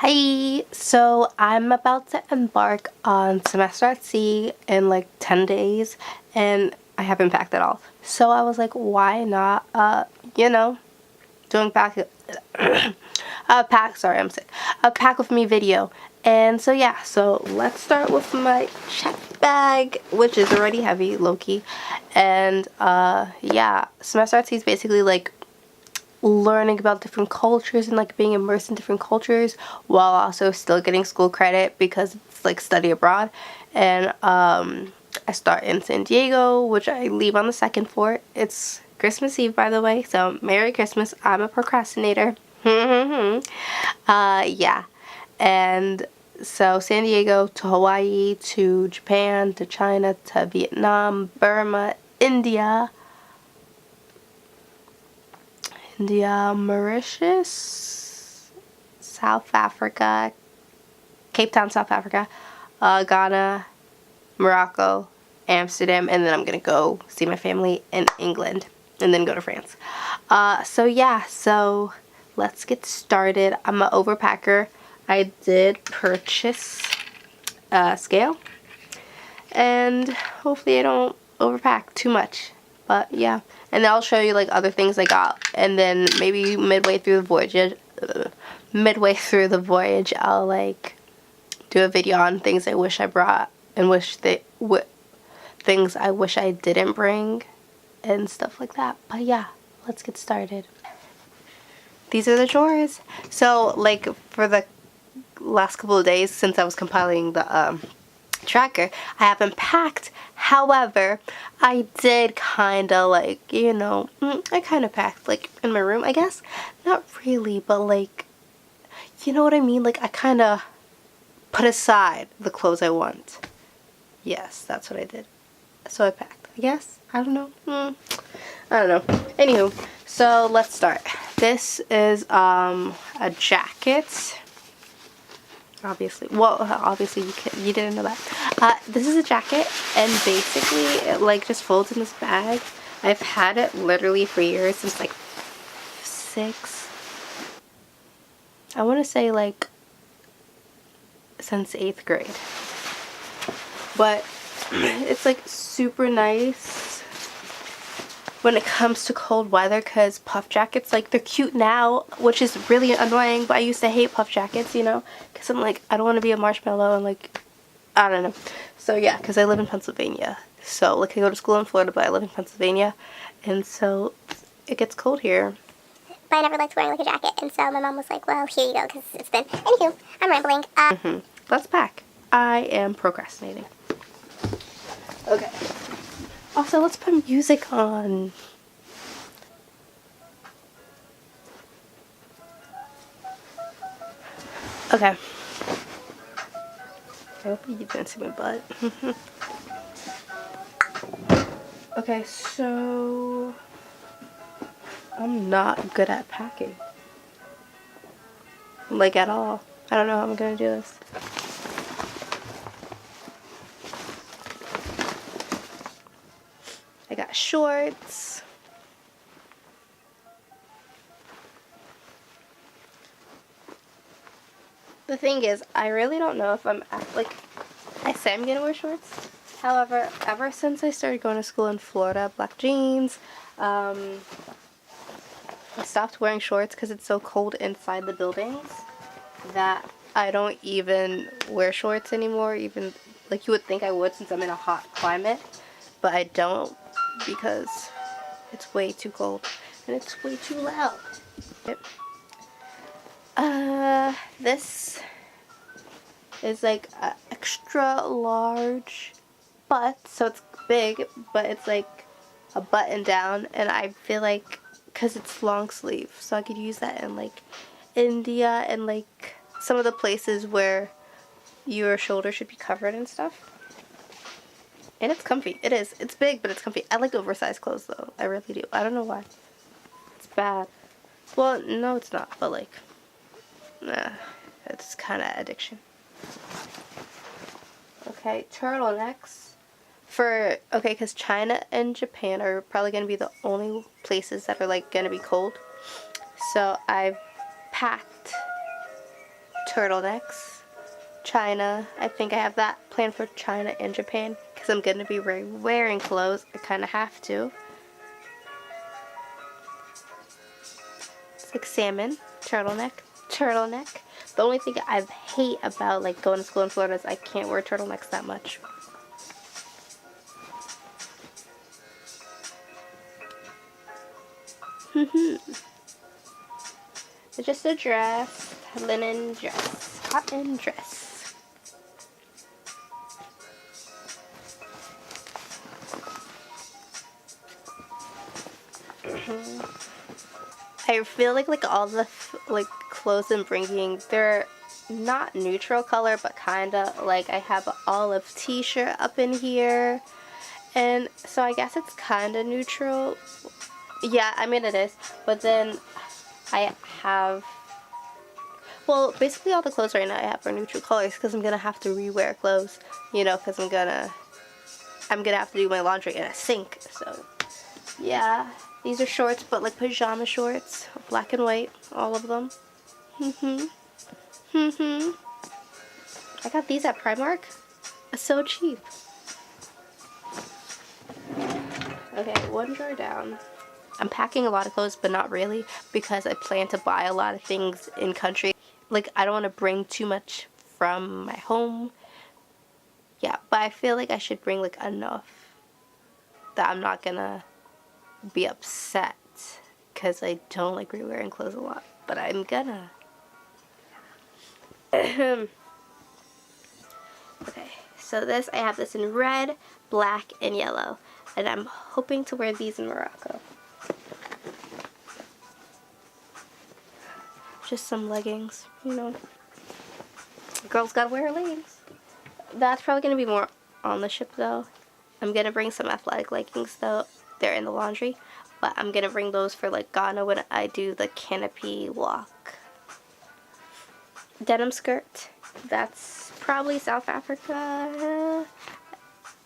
Hi! So I'm about to embark on semester at sea in like 10 days and I haven't packed at all. So I was like, why not, doing pack, sorry, I'm sick, a pack with me video. And so yeah, so let's start with my check bag, which is already heavy, low-key. And yeah, semester at sea is basically like learning about different cultures and like being immersed in different cultures while also still getting school credit because it's like study abroad. And I start in San Diego, which I leave on the 2nd for. It's Christmas Eve, by the way, so Merry Christmas. I'm a procrastinator. Yeah. And so San Diego to Hawaii to Japan to China to Vietnam, Burma, India, Mauritius, South Africa, Cape Town, South Africa, Ghana, Morocco, Amsterdam, and then I'm gonna go see my family in England and then go to France. So yeah, so let's get started. I'm an overpacker. I did purchase a scale and hopefully I don't overpack too much. But yeah, and I'll show you like other things I got, and then maybe midway through the voyage, I'll like do a video on things I wish I brought and things I wish I didn't bring and stuff like that. But yeah, let's get started. These are the chores. So like for the last couple of days since I was compiling the tracker, I haven't packed. However, I did kind of like, I kind of packed like in my room, I guess. Not really, but like, you know what I mean? Like I kind of put aside the clothes I want. Yes, that's what I did. So I packed, I guess. I don't know. I don't know. Anywho, so let's start. This is a jacket. Obviously you didn't know that. This is a jacket, and basically it like just folds in this bag. I've had it literally for years, since like I want to say like since 8th grade, but it's like super nice when it comes to cold weather, because puff jackets, like, they're cute now, which is really annoying, but I used to hate puff jackets, because I'm like, I don't want to be a marshmallow, and like, I don't know. So yeah, because I live in Pennsylvania, so like I go to school in Florida, but I live in Pennsylvania, and so it gets cold here. But I never liked wearing like a jacket, and so my mom was like, well, here you go, because it's thin. Anywho, I'm rambling. Let's pack. I am procrastinating. Okay. Also, let's put music on. Okay. I hope you didn't see my butt. Okay, so I'm not good at packing. Like at all. I don't know how I'm gonna do this. I got shorts. The thing is, I really don't know if I say I'm gonna wear shorts. However, ever since I started going to school in Florida, black jeans, I stopped wearing shorts because it's so cold inside the buildings that I don't even wear shorts anymore. Even, like, you would think I would since I'm in a hot climate, but I don't because it's way too cold and it's way too loud. This is like a extra large butt, so it's big, but it's like a button down, and I feel like because it's long sleeve, so I could use that in like India and like some of the places where your shoulder should be covered and stuff. And it's comfy. It is. It's big, but it's comfy. I like oversized clothes though. I really do. I don't know why. It's bad. Well, no, it's not, but like, nah, it's kind of addiction. Okay, turtlenecks. Because China and Japan are probably going to be the only places that are like going to be cold. So I've packed turtlenecks. China. I think I have that planned for China and Japan because I'm going to be wearing clothes. I kind of have to. It's like salmon, turtleneck. The only thing I hate about like going to school in Florida is I can't wear turtlenecks that much. It's just a dress, linen dress, cotton dress. I feel like all the like clothes I'm bringing, they're not neutral color, but kind of like I have an olive t-shirt up in here, and so I guess it's kind of neutral. Yeah, I mean it is, but then I have, well, basically all the clothes right now I have are neutral colors because I'm gonna have to rewear clothes, you know, because I'm gonna have to do my laundry in a sink. So yeah, these are shorts, but like pajama shorts, black and white, all of them. I got these at Primark. It's so cheap. Okay, one drawer down. I'm packing a lot of clothes, but not really, because I plan to buy a lot of things in country. Like, I don't want to bring too much from my home. Yeah, but I feel like I should bring like enough that I'm not gonna be upset because I don't like re-wearing clothes a lot, but I'm gonna. Okay, so this, I have this in red, black, and yellow, and I'm hoping to wear these in Morocco. Just some leggings, you know. Girls gotta wear leggings. That's probably gonna be more on the ship though. I'm gonna bring some athletic leggings though. They're in the laundry, but I'm gonna bring those for like Ghana when I do the canopy walk. Denim skirt. That's probably South Africa.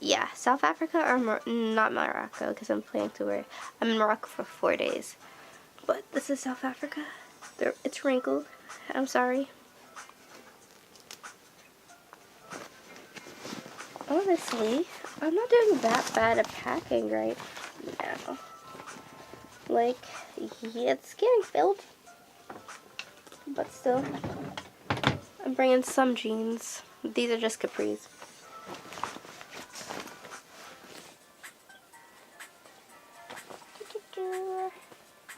Yeah, South Africa or not Morocco, because I'm planning to wear. I'm in Morocco for 4 days, but this is South Africa. It's wrinkled. I'm sorry. Honestly, I'm not doing that bad at packing right now. Like, yeah, it's getting filled, but still. I'm bringing some jeans. These are just capris.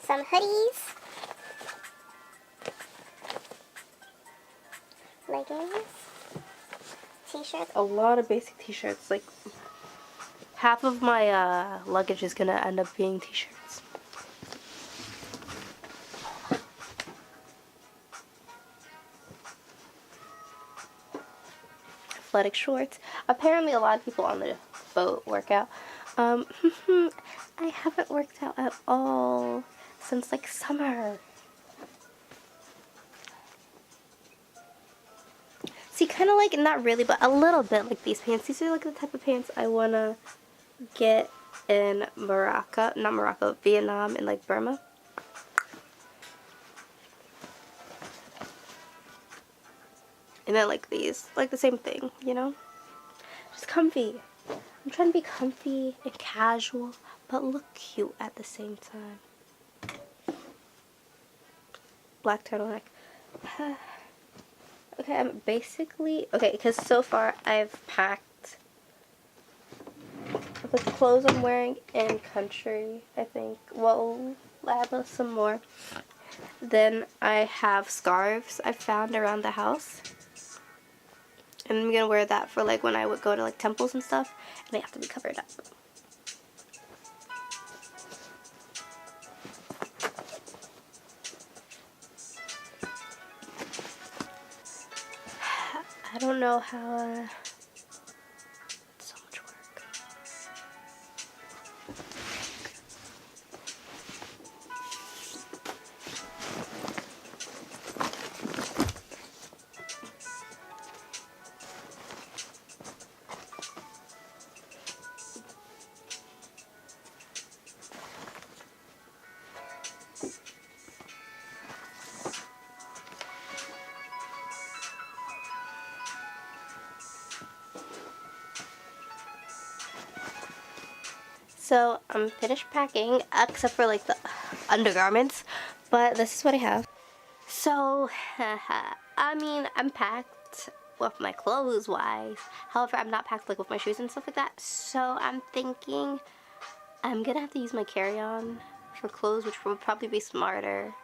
Some hoodies. Leggings. T-shirts. A lot of basic t-shirts. Like, half of my luggage is gonna end up being t-shirts. Athletic shorts. Apparently a lot of people on the boat work out. I haven't worked out at all since like summer. See, kind of like, not really, but a little bit like these pants. These are like the type of pants I want to get in Morocco, not Morocco, Vietnam and like Burma. And then like these, like the same thing, you know? Just comfy. I'm trying to be comfy and casual, but look cute at the same time. Black turtleneck. Okay, I'm basically, okay, because so far I've packed the clothes I'm wearing in country, I think. Well, I have some more. Then I have scarves I found around the house. And I'm gonna wear that for like when I would go to like temples and stuff, and they have to be covered up. I don't know how, so much work. So I'm finished packing, except for like the undergarments, but this is what I have. So, I mean, I'm packed with my clothes wise. However, I'm not packed like with my shoes and stuff like that. So I'm thinking I'm gonna have to use my carry-on for clothes, which would probably be smarter.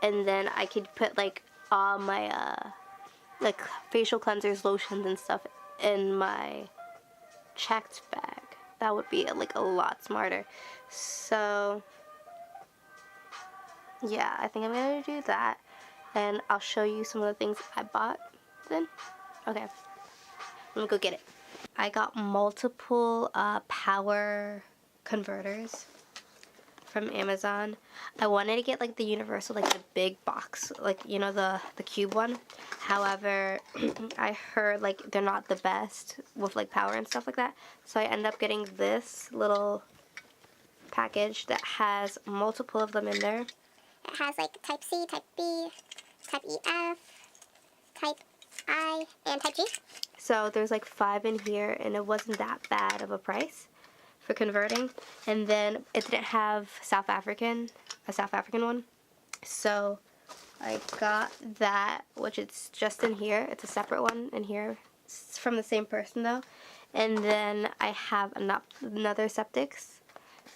And then I could put like all my like facial cleansers, lotions, and stuff in my checked bag. That would be like a lot smarter. So yeah, I think I'm gonna do that, and I'll show you some of the things I bought then. Okay, let me go get it. I got multiple power converters from Amazon. I wanted to get like the universal, like the big box, like you know, the cube one. However, I heard like they're not the best with like power and stuff like that, so I ended up getting this little package that has multiple of them in there. It has like type C, type B, type EF, type I, and type G. So there's like 5 in here, and it wasn't that bad of a price for converting. And then it didn't have a South African one. So I got that, which it's just in here. It's a separate one in here. It's from the same person though. And then I have another Septix.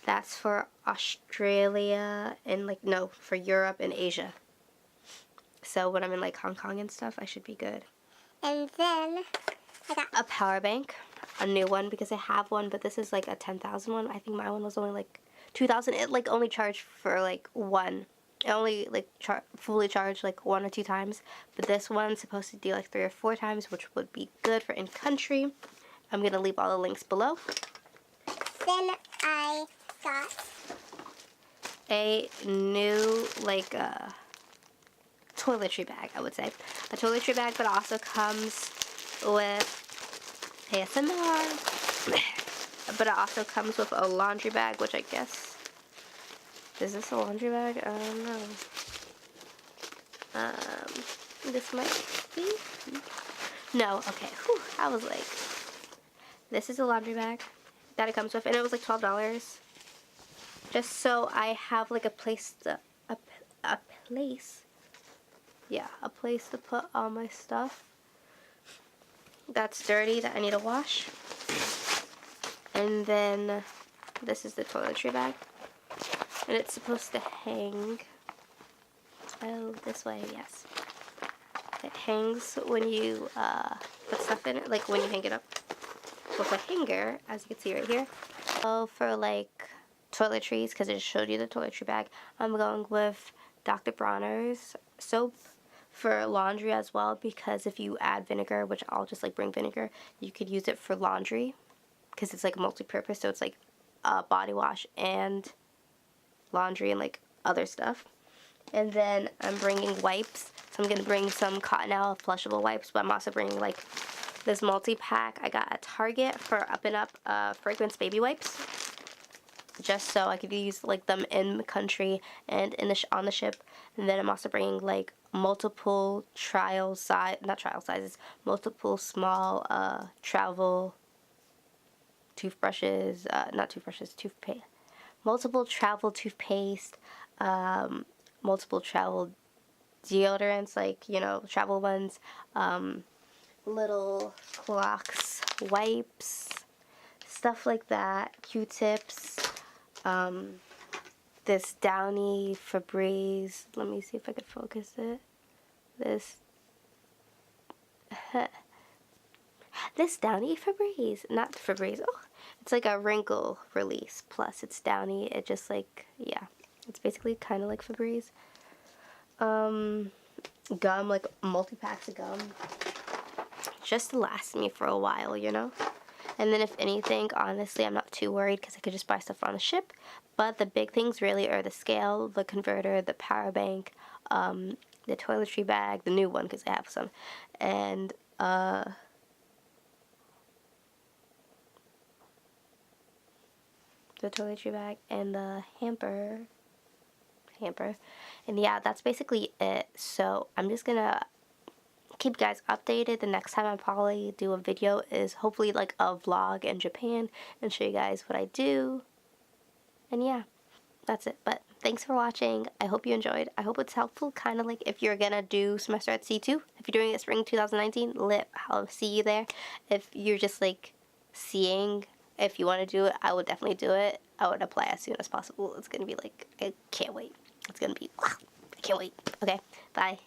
That's for Australia and like, no, for Europe and Asia. So when I'm in like Hong Kong and stuff, I should be good. And then I got A power bank, a new one, because I have one, but this is like a 10,000 one. I think my one was only like 2,000. It like only charged for like one. It only like fully charged like 1 or 2 times, but this one's supposed to do like 3 or 4 times, which would be good for in country. I'm gonna leave all the links below. Then I got A new like toiletry bag, I would say. A toiletry bag, but it also comes with ASMR. But it also comes with a laundry bag, which I guess, is this a laundry bag? I don't know. This might be. No, okay. Whew, I was like, this is a laundry bag that it comes with, and it was like $12. Just so I have like a place to a place. Yeah, a place to put all my stuff that's dirty that I need to wash. And then this is the toiletry bag, and it's supposed to hang, oh, this way, yes. It hangs when you put stuff in it, like when you hang it up with a hanger, as you can see right here. So for like toiletries, because I just showed you the toiletry bag, I'm going with Dr. Bronner's soap. For laundry as well, because if you add vinegar, which I'll just like bring vinegar, you could use it for laundry because it's like multi-purpose, so it's like body wash and laundry and like other stuff. And then I'm bringing wipes, so I'm gonna bring some Cottonelle flushable wipes, but I'm also bringing like this multi-pack I got at Target for Up and Up fragrance baby wipes, just so I could use like them in the country and in on the ship. And then I'm also bringing like multiple multiple small travel toothbrushes, not toothbrushes, toothpaste, multiple travel toothpaste, multiple travel deodorants, like, you know, travel ones, little Clorox wipes, stuff like that, Q-tips, this Downy Febreze, let me see if I could focus it, this Downy Febreze, not Febreze, oh, it's like a wrinkle release, plus it's Downy, it just like, yeah, it's basically kind of like Febreze. Gum, like multi-packs of gum, just to last me for a while, you know. And then if anything, honestly, I'm not too worried because I could just buy stuff on the ship. But the big things really are the scale, the converter, the power bank, the toiletry bag, the new one because I have some, and the toiletry bag and the hamper. And yeah, that's basically it. So I'm just gonna keep you guys updated. The next time I probably do a video is hopefully like a vlog in Japan and show you guys what I do. And yeah, that's it. But thanks for watching. I hope you enjoyed. I hope it's helpful, kind of like if you're gonna do semester at C2. If you're doing it spring 2019, I'll see you there. If you're just like seeing if you want to do it, I would definitely do it. I would apply as soon as possible. It's gonna be like, I can't wait. It's gonna be, wow, I can't wait. Okay, bye.